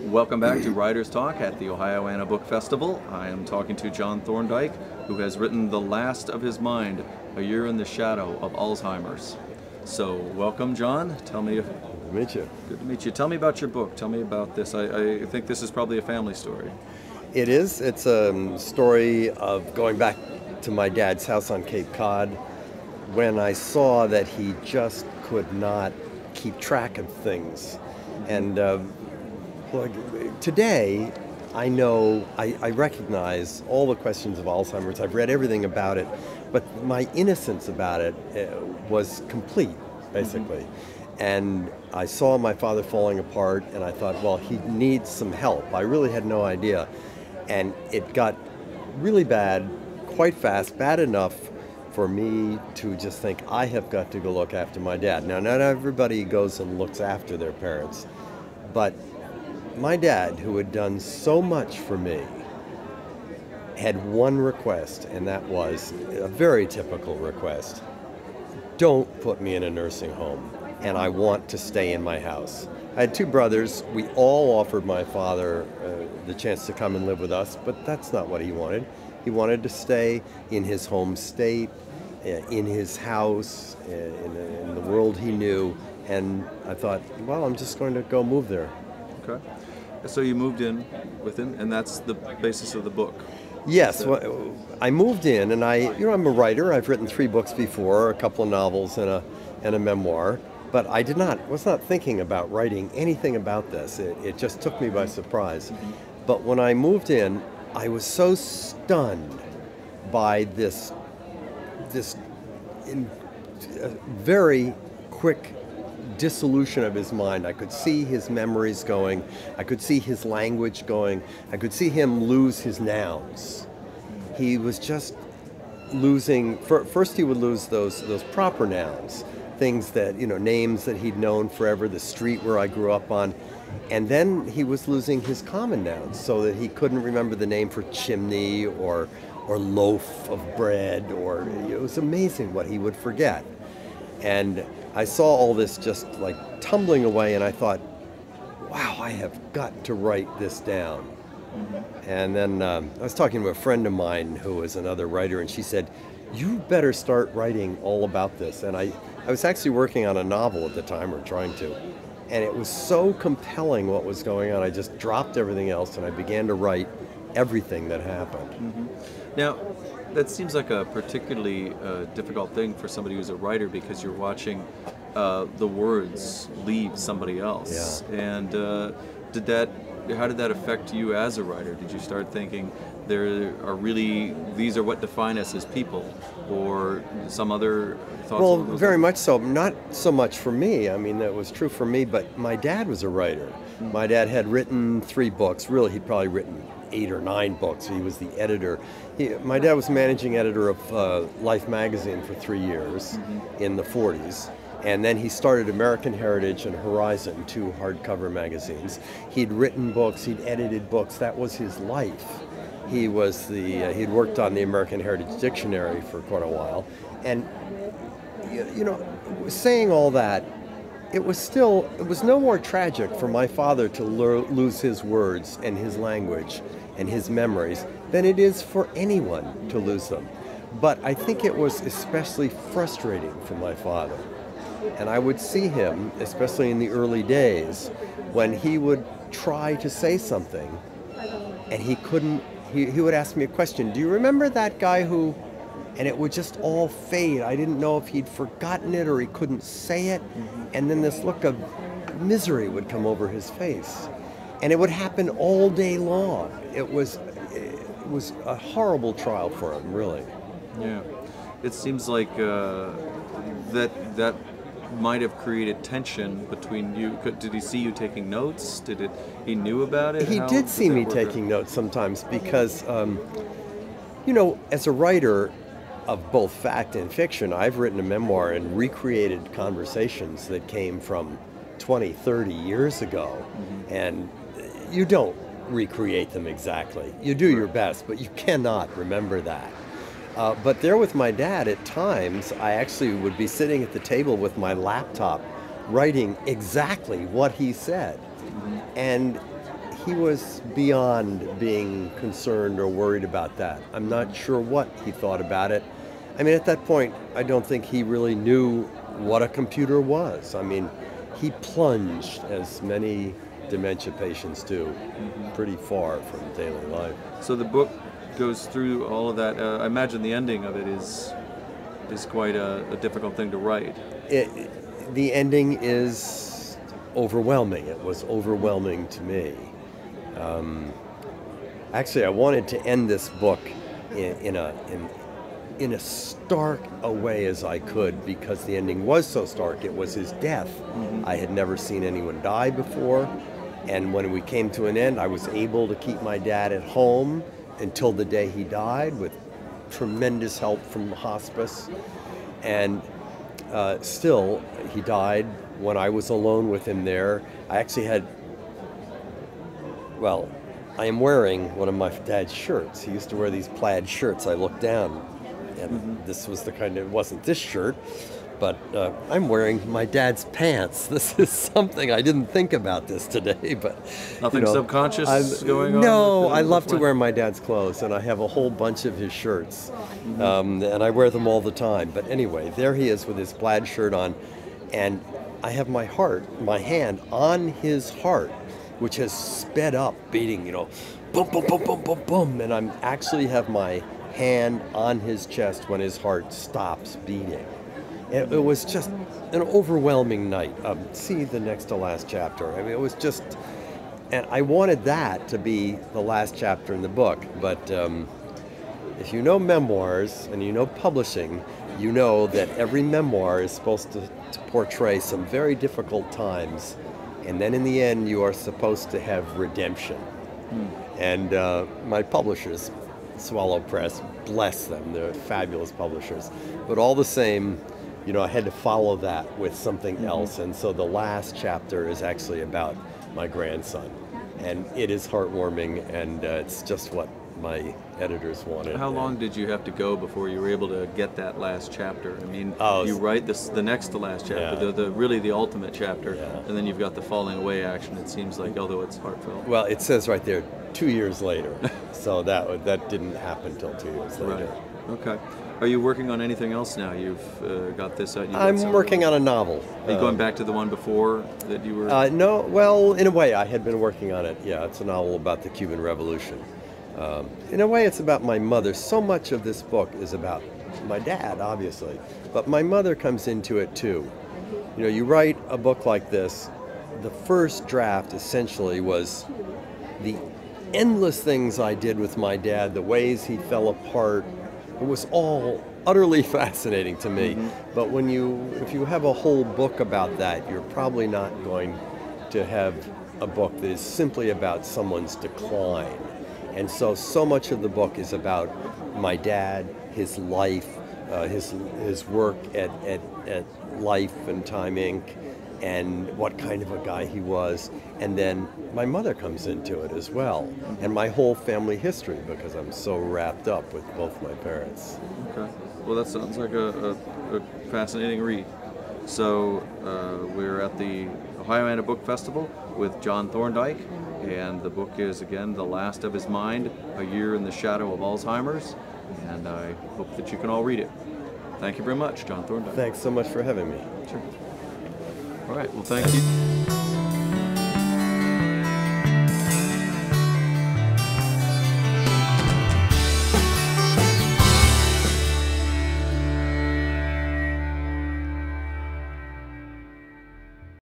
Welcome back to Writers Talk at the Ohioana Book Festival. I am talking to John Thorndike, who has written The Last of His Mind, A Year in the Shadow of Alzheimer's. So, welcome, John. Tell me. Good to meet you. Good to meet you. Tell me about your book. Tell me about this. I think this is probably a family story. It is. It's a story of going back to my dad's house on Cape Cod when I saw that he just could not keep track of things. And today, I know, I recognize all the questions of Alzheimer's. I've read everything about it, but my innocence about it was complete, basically. Mm-hmm. And I saw my father falling apart, and I thought, well, he needs some help. I really had no idea. And it got really bad, quite fast, bad enough for me to just think, I have got to go look after my dad. Now, not everybody goes and looks after their parents, but my dad, who had done so much for me, had one request, and that was a very typical request. Don't put me in a nursing home, and I want to stay in my house. I had two brothers. We all offered my father the chance to come and live with us, but that's not what he wanted. He wanted to stay in his home state, in his house, in the world he knew, and I thought, well, I'm just going to go move there. Okay. So you moved in with him, and that's the basis of the book. Yes, well, I moved in, and I'm a writer. I've written 3 books before, a couple of novels and a memoir. But I was not thinking about writing anything about this. It just took me by surprise. Mm-hmm. But when I moved in, I was so stunned by this very quick dissolution of his mind. I could see his memories going. I could see his language going. I could see him lose his nouns. He was just losing. First, he would lose those proper nouns. Things that, names that he'd known forever, the street where I grew up on. And then he was losing his common nouns so that he couldn't remember the name for chimney or loaf of bread, it was amazing what he would forget. And I saw all this just like tumbling away, and I thought, wow, I have got to write this down. Mm-hmm. And then I was talking to a friend of mine who is another writer, and she said, you better start writing all about this. And I was actually working on a novel at the time, or trying to, and it was so compelling what was going on. I just dropped everything else and I began to write everything that happened. Mm-hmm. Now, that seems like a particularly difficult thing for somebody who's a writer, because you're watching the words leave somebody else. Yeah. And how did that affect you as a writer? Did you start thinking these are what define us as people, or some other thoughts? Well, very much so. Not so much for me. I mean, that was true for me, but my dad was a writer. Mm-hmm. My dad had written 3 books. Really, he'd probably written 8 or 9 books. He was the editor. My dad was managing editor of Life magazine for 3 years. Mm-hmm. in the 40s. And then he started American Heritage and Horizon, 2 hardcover magazines. He'd written books, he'd edited books. That was his life. He was he'd worked on the American Heritage Dictionary for quite a while. And, saying all that, it was no more tragic for my father to lose his words and his language and his memories than it is for anyone to lose them. But I think it was especially frustrating for my father. And I would see him, especially in the early days, when he would try to say something and he couldn't. He would ask me a question. Do you remember that guy who? And it would just all fade. I didn't know if he'd forgotten it or he couldn't say it. Mm-hmm. And then this look of misery would come over his face. And it would happen all day long. It was a horrible trial for him, really. Yeah. It seems like that might have created tension between you. Did he see you taking notes? He knew about it? He did see me taking notes sometimes because, as a writer of both fact and fiction, I've written a memoir and recreated conversations that came from 20, 30 years ago. Mm-hmm. And you don't recreate them exactly. You do your best, but you cannot remember that. But there with my dad, at times, I actually would be sitting at the table with my laptop writing exactly what he said. Mm-hmm. And he was beyond being concerned or worried about that. I'm not sure what he thought about it. I mean, at that point, I don't think he really knew what a computer was. I mean, he plunged, as many dementia patients do, pretty far from daily life. So the book goes through all of that. I imagine the ending of it is quite a difficult thing to write. The ending is overwhelming. It was overwhelming to me. Actually, I wanted to end this book in as stark a way as I could, because the ending was so stark. It was his death. I had never seen anyone die before, and when we came to an end, I was able to keep my dad at home until the day he died, with tremendous help from hospice. And still, he died when I was alone with him there. I actually had, well, I am wearing one of my dad's shirts. He used to wear these plaid shirts. I looked down, and this was the kind of, it wasn't this shirt, but I'm wearing my dad's pants. This is something, I didn't think about this today, but nothing subconscious going on? No, I love to wear my dad's clothes, and I have a whole bunch of his shirts, and I wear them all the time. But anyway, there he is with his plaid shirt on, and I have my hand on his heart, which has sped up beating, boom, boom, boom, boom, boom, boom, and I'm actually have my hand on his chest when his heart stops beating. It was just an overwhelming night. See the next to last chapter. I mean, it was just, and I wanted that to be the last chapter in the book. But if you know memoirs and you know publishing, you know that every memoir is supposed to portray some very difficult times, and then in the end, you are supposed to have redemption. And my publishers, Swallow Press, bless them. They're fabulous publishers. But all the same, I had to follow that with something else. And so the last chapter is actually about my grandson. And it is heartwarming, and it's just what my editors wanted. How long did you have to go before you were able to get that last chapter? I mean, you write the next to last chapter, really the ultimate chapter, and then you've got the falling away action, it seems like, although it's heartfelt. Well, it says right there, 2 years later. So that didn't happen until 2 years later. Right. Okay. Are you working on anything else now? You've got this out. I'm working on a novel. Are you going back to the one before that you were? No, well, in a way, I had been working on it. Yeah, it's a novel about the Cuban Revolution. In a way, it's about my mother. So much of this book is about my dad, obviously, but my mother comes into it too. You write a book like this, the first draft essentially was the endless things I did with my dad, the ways he fell apart. It was all utterly fascinating to me. But if you have a whole book about that, you're probably not going to have a book that is simply about someone's decline. And so much of the book is about my dad, his life, his work at Life and Time Inc., and what kind of a guy he was. And then my mother comes into it as well, and my whole family history, because I'm so wrapped up with both my parents. Okay. Well, that sounds like a fascinating read. So we're at the Ohioana Book Festival with John Thorndike, and the book is, again, The Last of His Mind, A Year in the Shadow of Alzheimer's, and I hope that you can all read it. Thank you very much, John Thorndike. Thanks so much for having me. Sure. All right, well, thank you.